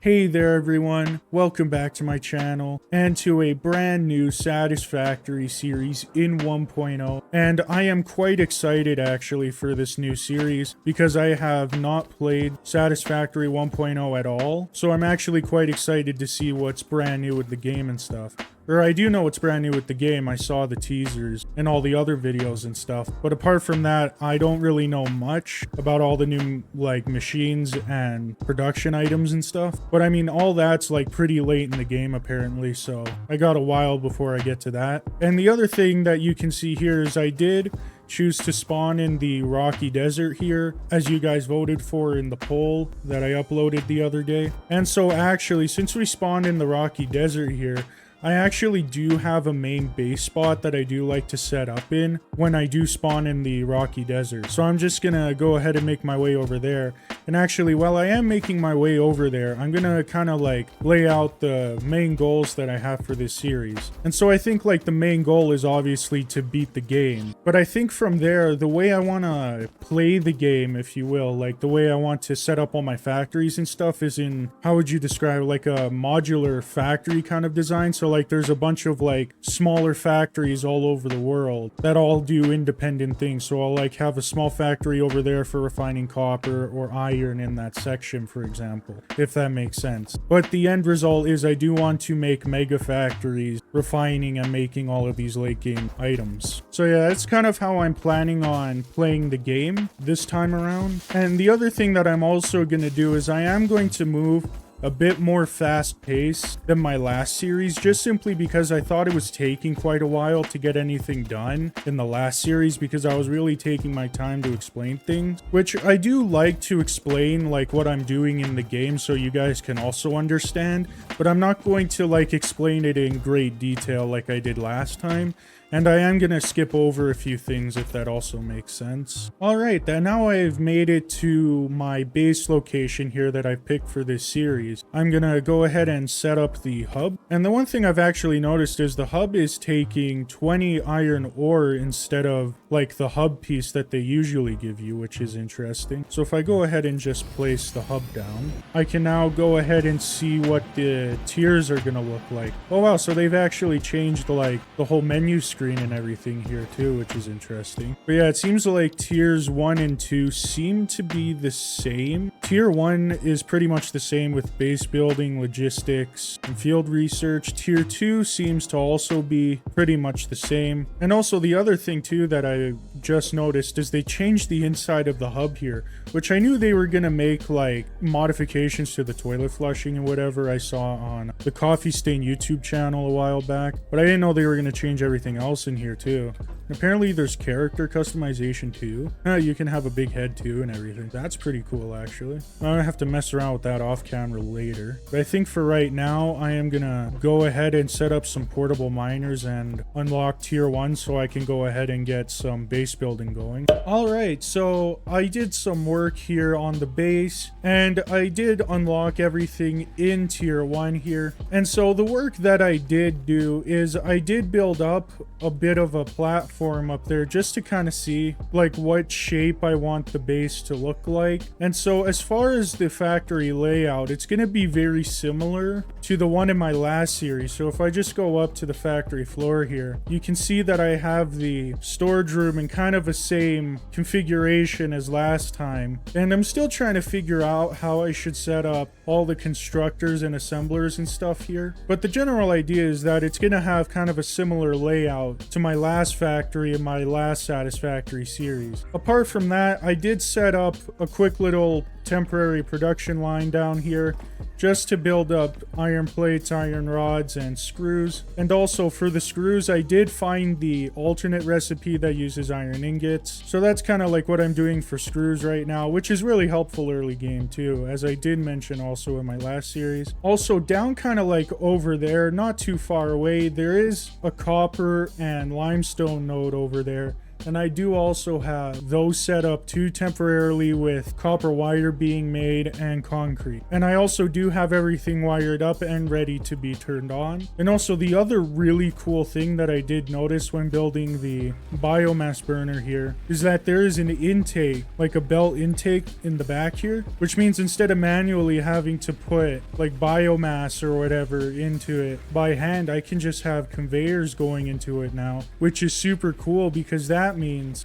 Hey there everyone, welcome back to my channel and to a brand new Satisfactory series in 1.0, and I am quite excited actually for this new series because I have not played Satisfactory 1.0 at all, so I'm actually quite excited to see what's brand new with the game and stuff. Or I do know what's brand new with the game. I saw the teasers and all the other videos and stuff. But apart from that, I don't really know much about all the new machines and production items and stuff. But I mean, all that's pretty late in the game apparently. So I got a while before I get to that. And the other thing that you can see here is I did choose to spawn in the rocky desert here, as you guys voted for in the poll that I uploaded the other day. And so actually, since we spawned in the rocky desert here, I actually do have a main base spot that I do like to set up in when I do spawn in the rocky desert. So I'm just gonna go ahead and make my way over there. And actually, while I am making my way over there, I'm gonna kind of lay out the main goals that I have for this series. And so I think the main goal is obviously to beat the game. But I think from there, the way I wanna play the game, if you will, the way I want to set up all my factories and stuff is in, how would you describe it, a modular factory kind of design. So there's a bunch of smaller factories all over the world that all do independent things. So I'll have a small factory over there for refining copper or iron in that section, for example, if that makes sense. But the end result is I do want to make mega factories refining and making all of these late game items. So yeah, that's kind of how I'm planning on playing the game this time around. And the other thing that I'm also going to do is I am going to move a bit more fast paced than my last series, just simply because I thought it was taking quite a while to get anything done in the last series, because I was really taking my time to explain things, which I do like to explain what I'm doing in the game so you guys can also understand, but I'm not going to explain it in great detail like I did last time. And I am going to skip over a few things if that also makes sense. Alright, then now I've made it to my base location here that I've picked for this series. I'm going to go ahead and set up the hub. And the one thing I've actually noticed is the hub is taking 20 iron ore instead of the hub piece that they usually give you, which is interesting. So if I go ahead and just place the hub down, I can now go ahead and see what the tiers are going to look like. Oh wow, so they've actually changed the whole menu screen and everything here too, which is interesting. But yeah, it seems like tiers 1 and 2 seem to be the same. Tier 1 is pretty much the same with base building, logistics, and field research. Tier 2 seems to also be pretty much the same. And also the other thing too that I just noticed is they changed the inside of the hub here, which I knew they were gonna make modifications to the toilet flushing and whatever I saw on the Coffee Stain YouTube channel a while back, but I didn't know they were gonna change everything else in here too. And apparently there's character customization too. You can have a big head too and everything. That's pretty cool actually. I'm gonna have to mess around with that off camera later. But I think for right now, I am gonna go ahead and set up some portable miners and unlock tier 1 so I can go ahead and get some base building going. Alright, so I did some work here on the base and I did unlock everything in tier 1 here. And so the work that I did do is I did build up a bit of a platform up there just to kind of see what shape I want the base to look like. And so as far as the factory layout, it's going to be very similar to the one in my last series. So if I just go up to the factory floor here, you can see that I have the storage room in kind of a same configuration as last time. And I'm still trying to figure out how I should set up all the constructors and assemblers and stuff here. But the general idea is that it's going to have kind of a similar layout to my last factory in my last Satisfactory series. Apart from that, I did set up a quick little temporary production line down here just to build up iron plates, iron rods, and screws. And also for the screws, I did find the alternate recipe that uses iron ingots. So that's kind of what I'm doing for screws right now, which is really helpful early game too, as I did mention also in my last series. Also down kind of over there, not too far away, there is a copper and limestone node over there And I do also have those set up too temporarily with copper wire being made and concrete. And I also do have everything wired up and ready to be turned on. And also the other really cool thing that I did notice when building the biomass burner here is that there is an intake, like a belt intake in the back here, which means instead of manually having to put like biomass or whatever into it by hand, I can just have conveyors going into it now, which is super cool because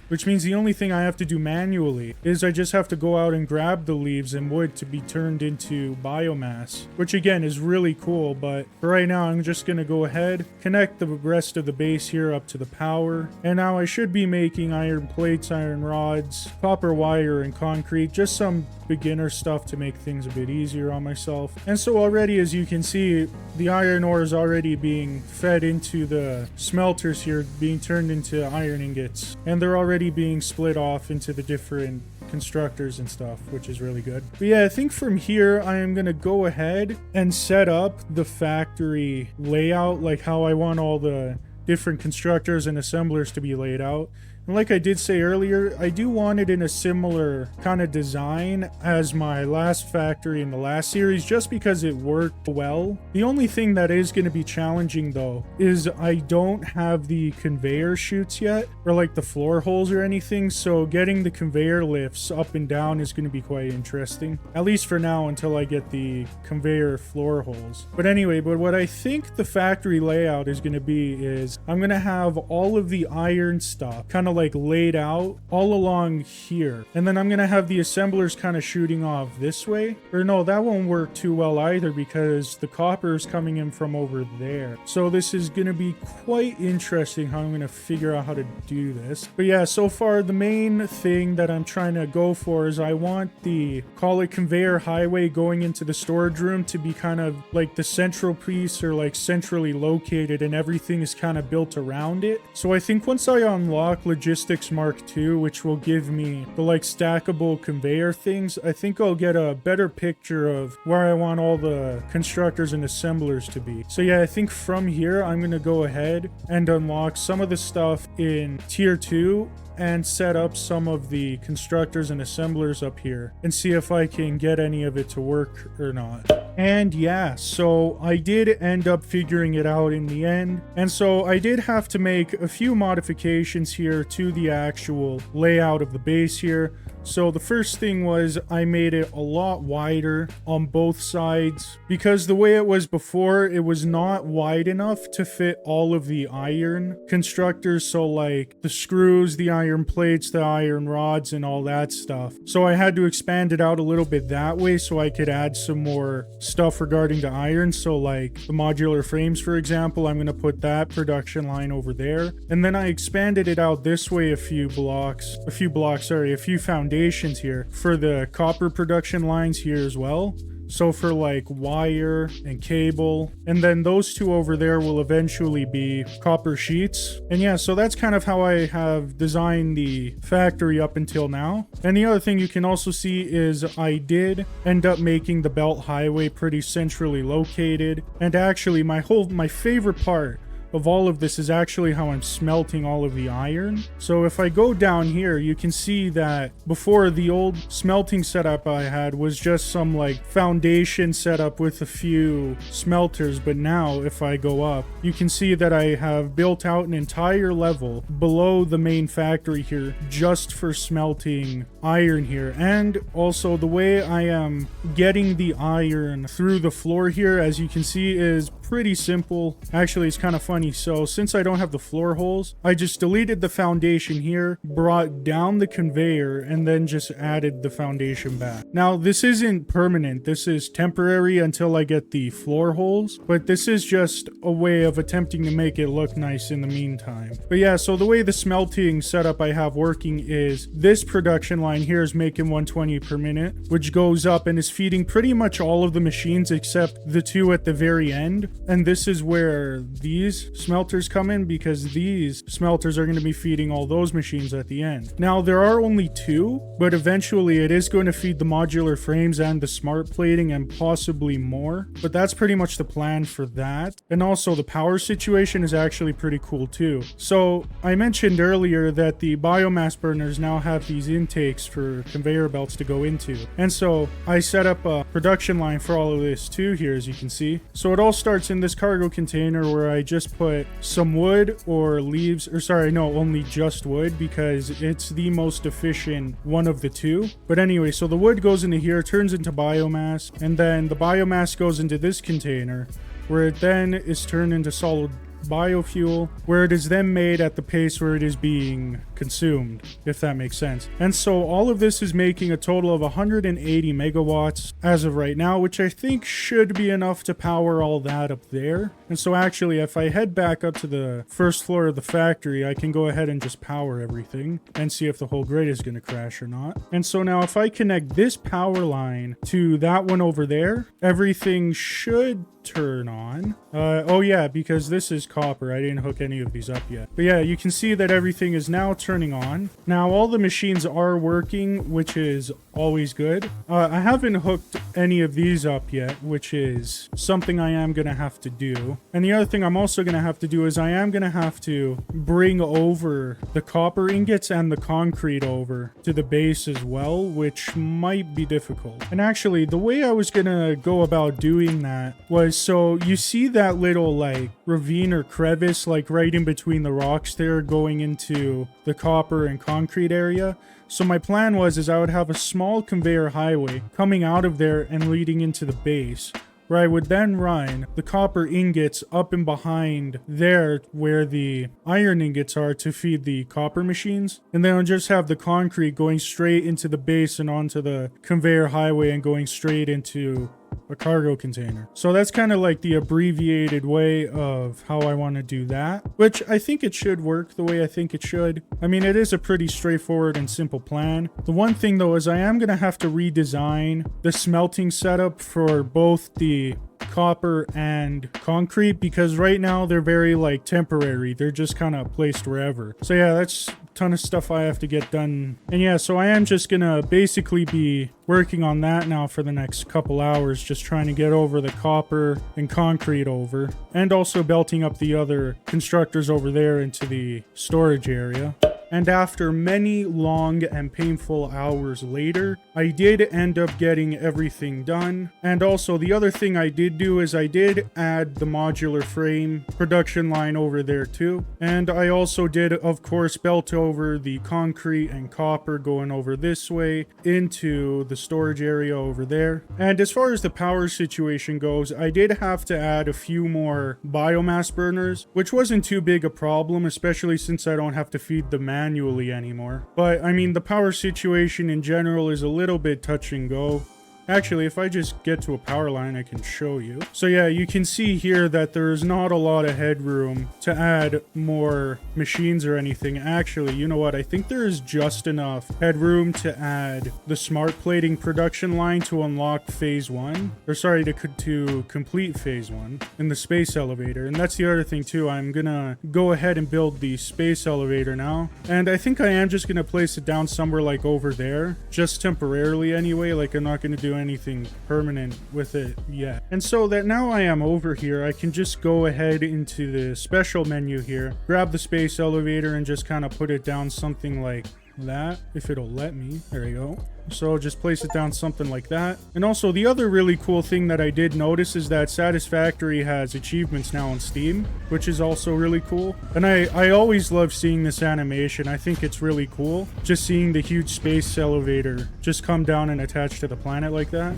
which means the only thing I have to do manually is I just have to go out and grab the leaves and wood to be turned into biomass, which again is really cool. But for right now, I'm just going to go ahead, connect the rest of the base here up to the power. And now I should be making iron plates, iron rods, copper wire, and concrete, just some beginner stuff to make things a bit easier on myself. And so already, as you can see, the iron ore is already being fed into the smelters here, being turned into iron ingots, and they're already being split off into the different constructors and stuff, which is really good. But yeah, I think from here I am gonna go ahead and set up the factory layout, like how I want all the different constructors and assemblers to be laid out. And like I did say earlier, I do want it in a similar kind of design as my last factory in the last series, just because it worked well. The only thing that is going to be challenging though is I don't have the conveyor chutes yet, or like the floor holes or anything, so getting the conveyor lifts up and down is going to be quite interesting, at least for now until I get the conveyor floor holes. But anyway, what I think the factory layout is going to be is I'm going to have all of the iron stuff kind of like laid out all along here, and then I'm gonna have the assemblers kind of shooting off this way. Or no, that won't work too well either because the copper is coming in from over there. So this is gonna be quite interesting how I'm gonna figure out how to do this. But yeah, so far the main thing that I'm trying to go for is I want the, call it conveyor highway going into the storage room to be kind of like the central piece, or like centrally located, and everything is kind of built around it. So I think once I unlock Logistics Mark II, which will give me the like stackable conveyor things, I think I'll get a better picture of where I want all the constructors and assemblers to be. So yeah, I think from here I'm gonna go ahead and unlock some of the stuff in tier 2 and set up some of the constructors and assemblers up here and see if I can get any of it to work or not. And yeah, so I did end up figuring it out in the end. And so I did have to make a few modifications here to the actual layout of the base here. So the first thing was I made it a lot wider on both sides, because the way it was before, it was not wide enough to fit all of the iron constructors. So like the screws, the iron plates, the iron rods, and all that stuff. So I had to expand it out a little bit that way so I could add some more stuff regarding the iron. So like the modular frames, for example, I'm going to put that production line over there. And then I expanded it out this way a few foundations here for the copper production lines here as well. So for like wire and cable, and then those two over there will eventually be copper sheets. And yeah, so that's kind of how I have designed the factory up until now. And the other thing you can also see is I did end up making the belt highway pretty centrally located. And actually my favorite part of all of this is actually how I'm smelting all of the iron. So if I go down here, you can see that before, the old smelting setup I had was just some like foundation setup with a few smelters. But now if I go up, you can see that I have built out an entire level below the main factory here just for smelting iron here. And also the way I am getting the iron through the floor here, as you can see, is pretty simple. Actually, it's kind of funny. So since I don't have the floor holes, I just deleted the foundation here, brought down the conveyor, and then just added the foundation back. Now, this isn't permanent. This is temporary until I get the floor holes, but this is just a way of attempting to make it look nice in the meantime. But yeah, so the way the smelting setup I have working is this production line here is making 120 per minute, which goes up and is feeding pretty much all of the machines except the two at the very end. And this is where these smelters come in, because these smelters are going to be feeding all those machines at the end. Now, there are only 2, but eventually it is going to feed the modular frames and the smart plating and possibly more. But that's pretty much the plan for that. And also the power situation is actually pretty cool too. So I mentioned earlier that the biomass burners now have these intakes for conveyor belts to go into. And so I set up a production line for all of this too here, as you can see. So it all starts in this cargo container where I just put some wood or leaves, or sorry, no, only just wood, because it's the most efficient one of the 2. But anyway, so the wood goes into here, turns into biomass, and then the biomass goes into this container where it then is turned into solid biofuel, where it is then made at the pace where it is being consumed, if that makes sense. And so all of this is making a total of 180 megawatts as of right now, which I think should be enough to power all that up there. And so actually, if I head back up to the first floor of the factory, I can go ahead and just power everything and see if the whole grid is going to crash or not. And so now if I connect this power line to that one over there, everything should turn on. Oh yeah, because this is copper. I didn't hook any of these up yet. But yeah, you can see that everything is now turning on. Now all the machines are working, which is always good. I haven't hooked any of these up yet, which is something I am going to have to do. And the other thing I'm also going to have to do is I am going to have to bring over the copper ingots and the concrete over to the base as well, which might be difficult. And actually, the way I was going to go about doing that was, so you see that little like ravine or crevice like right in between the rocks there going into the copper and concrete area. So my plan was I would have a small conveyor highway coming out of there and leading into the base, where I would then run the copper ingots up and behind there where the iron ingots are to feed the copper machines. And then I'll just have the concrete going straight into the base and onto the conveyor highway and going straight into a cargo container. So that's kind of like the abbreviated way of how I want to do that, which I think it should work the way I think it should. I mean, it is a pretty straightforward and simple plan. The one thing though is I am going to have to redesign the smelting setup for both the copper and concrete, because right now they're very like temporary. They're just kind of placed wherever. So yeah, that's a ton of stuff I have to get done. And yeah, so I am just gonna basically be working on that now for the next couple hours, just trying to get over the copper and concrete over, and also belting up the other constructors over there into the storage area. And after many long and painful hours later, I did end up getting everything done. And also the other thing I did do is I did add the modular frame production line over there too. And I also did, of course, belt over the concrete and copper going over this way into the storage area over there. And as far as the power situation goes, I did have to add a few more biomass burners, which wasn't too big a problem, especially since I don't have to feed the manually anymore. But I mean, the power situation in general is a little bit touch and go. Actually, if I just get to a power line, I can show you. So yeah, you can see here that there's not a lot of headroom to add more machines or anything. Actually, you know what? I think there is just enough headroom to add the smart plating production line to unlock phase 1. Or sorry, to complete phase 1 in the space elevator. And that's the other thing too. I'm gonna go ahead and build the space elevator now. And I think I am just gonna place it down somewhere like over there. Just temporarily anyway. Like I'm not gonna do anything permanent with it yet. And so that now I am over here, I can just go ahead into the special menu here, grab the space elevator and just kind of put it down something like that, if it'll let me. There you go. So just place it down something like that. And also the other really cool thing that I did notice is that Satisfactory has achievements now on Steam, which is also really cool. And I always love seeing this animation. I think it's really cool just seeing the huge space elevator just come down and attach to the planet like that.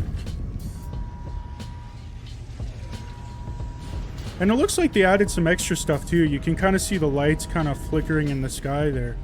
And it looks like they added some extra stuff too. You can kind of see the lights kind of flickering in the sky there.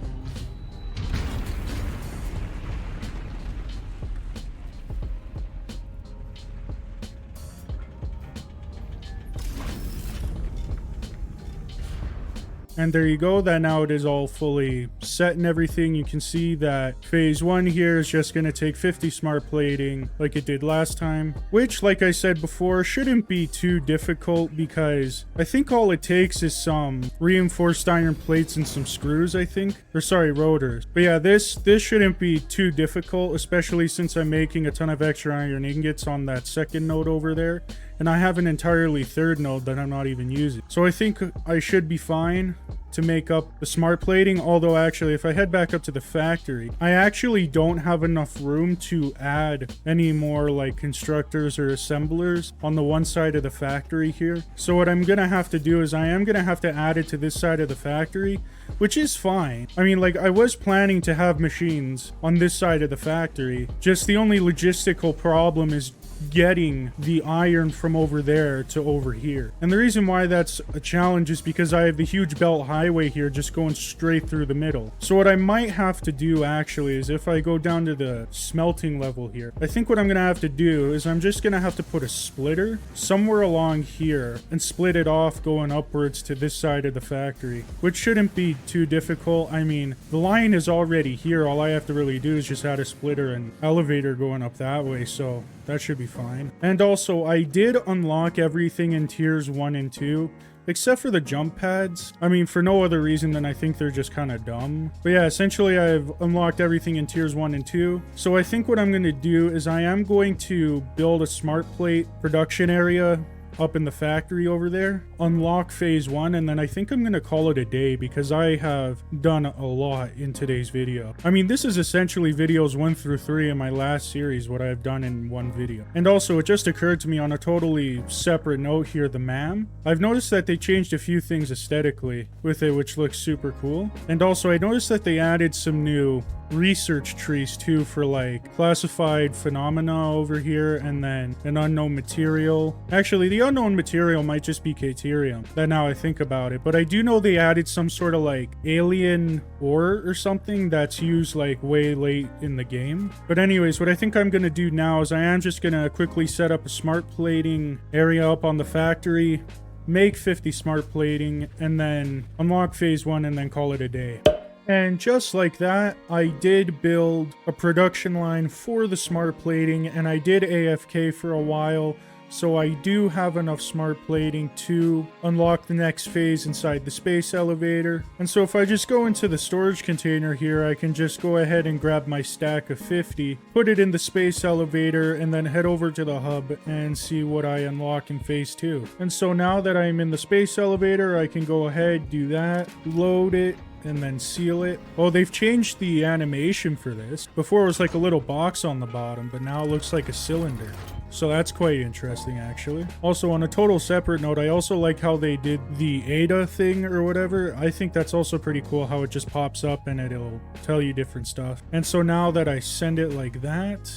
And there you go, that now it is all fully set and everything. You can see that phase 1 here is just going to take 50 smart plating like it did last time, which, like I said before, shouldn't be too difficult because I think all it takes is some reinforced iron plates and some screws, I think. Or sorry, rotors. But yeah, this shouldn't be too difficult, especially since I'm making a ton of extra iron ingots on that second node over there. And I have an entirely third node that I'm not even using. So I think I should be fine to make up the smart plating. Although actually, if I head back up to the factory, I actually don't have enough room to add any more like constructors or assemblers on the one side of the factory here. So what I'm gonna have to do is I am gonna have to add it to this side of the factory, which is fine. I mean, like, I was planning to have machines on this side of the factory. Just the only logistical problem is getting the iron from over there to over here. And the reason why that's a challenge is because I have the huge belt highway here just going straight through the middle. So what I might have to do actually is if I go down to the smelting level here, I think what I'm gonna have to do is I'm just gonna have to put a splitter somewhere along here and split it off going upwards to this side of the factory, which shouldn't be too difficult. I mean, the line is already here. All I have to really do is just add a splitter and elevator going up that way, so that should be fine. And also, I did unlock everything in tiers 1 and 2, except for the jump pads. I mean, for no other reason than I think they're just kind of dumb. But yeah, essentially I've unlocked everything in tiers 1 and 2. So I think what I'm going to do is I am going to build a smart plate production area up in the factory over there, unlock phase 1, and then I think I'm gonna call it a day because I have done a lot in today's video. I mean, this is essentially videos 1 through 3 in my last series, what I've done in one video. And also, it just occurred to me on a totally separate note here, the MAM. I've noticed that they changed a few things aesthetically with it, which looks super cool. And also, I noticed that they added some new research trees too for like classified phenomena over here, and then an unknown material. Actually, the unknown material might just be Caterium, that now I think about it, but I do know they added some sort of like alien ore or something that's used like way late in the game. But anyways, what I think I'm gonna do now is I am just gonna quickly set up a smart plating area up on the factory, make 50 smart plating, and then unlock phase 1 and then call it a day. And just like that, I did build a production line for the smart plating, and I did AFK for a while, so I do have enough smart plating to unlock the next phase inside the space elevator. And so if I just go into the storage container here, I can just go ahead and grab my stack of 50, put it in the space elevator, and then head over to the hub and see what I unlock in phase 2. And so now that I'm in the space elevator, I can go ahead, do that, load it, and then seal it. Oh, they've changed the animation for this. Before it was like a little box on the bottom, but now it looks like a cylinder. So that's quite interesting, actually. Also, on a total separate note, I also like how they did the ADA thing or whatever. I think that's also pretty cool how it just pops up and it'll tell you different stuff. And so now that I send it like that,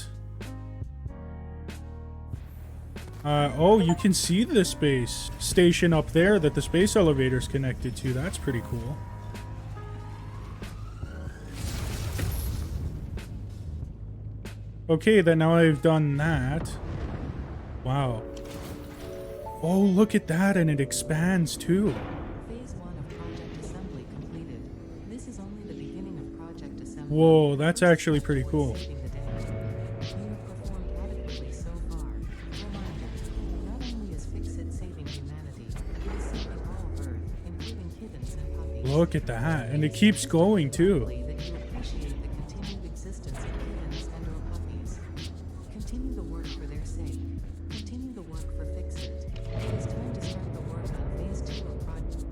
oh, you can see the space station up there that the space elevator is connected to. That's pretty cool. Okay, then now I've done that. Wow. Oh, look at that, and it expands too. Phase 1 of project assembly completed. This is only the beginning of project assembly. Whoa, that's actually pretty cool. Saving the day. You have performed adequately so far. Reminder, not only is Fix-It saving humanity, it is saving all of Earth, including kittens and puppies. Look at that, and it keeps going too. That you appreciate the continued existence of kittens and or puppies. Continue the work for their sake. Continue the work for Fix-It. It is time to start the work on phase 2 of project.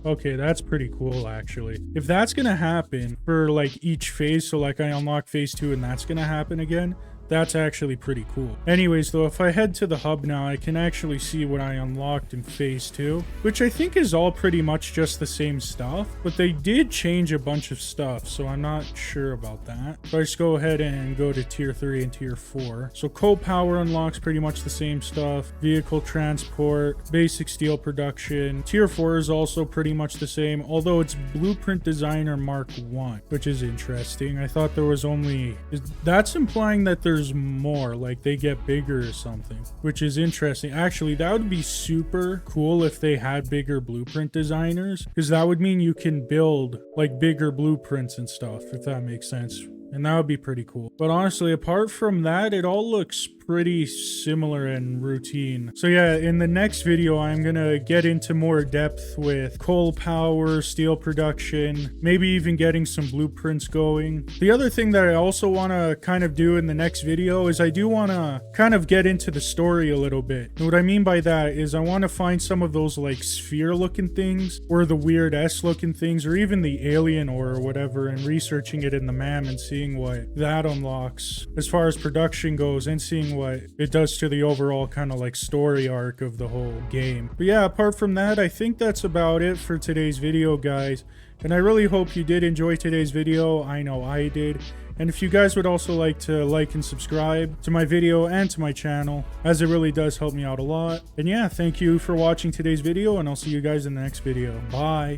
Okay, that's pretty cool, actually. If that's gonna happen for like each phase, so like I unlock phase 2 and that's gonna happen again, that's actually pretty cool. Anyways, though, if I head to the hub now, I can actually see what I unlocked in phase 2, which I think is all pretty much just the same stuff, but they did change a bunch of stuff, so I'm not sure about that. So I just go ahead and go to tier 3 and tier 4. So co-power unlocks pretty much the same stuff. Vehicle transport, basic steel production. Tier 4 is also pretty much the same, although it's Blueprint Designer Mark 1, which is interesting. I thought there was only... That's implying that there's there's more, like they get bigger or something, which is interesting. Actually, that would be super cool if they had bigger blueprint designers, because that would mean you can build like bigger blueprints and stuff, if that makes sense. And that would be pretty cool. But honestly, apart from that, it all looks pretty similar and routine. So yeah, in the next video, I'm gonna get into more depth with coal power, steel production, maybe even getting some blueprints going. The other thing that I also want to kind of do in the next video is I do want to kind of get into the story a little bit. And what I mean by that is I want to find some of those like sphere looking things, or the weird S looking things, or even the alien ore or whatever, and researching it in the MAM and seeing what that unlocks as far as production goes, and seeing what it does to the overall kind of like story arc of the whole game. But yeah, apart from that, I think that's about it for today's video, guys. And I really hope you did enjoy today's video. I know I did. And if you guys would also like to like and subscribe to my video and to my channel, as it really does help me out a lot. And yeah, thank you for watching today's video, and I'll see you guys in the next video. Bye.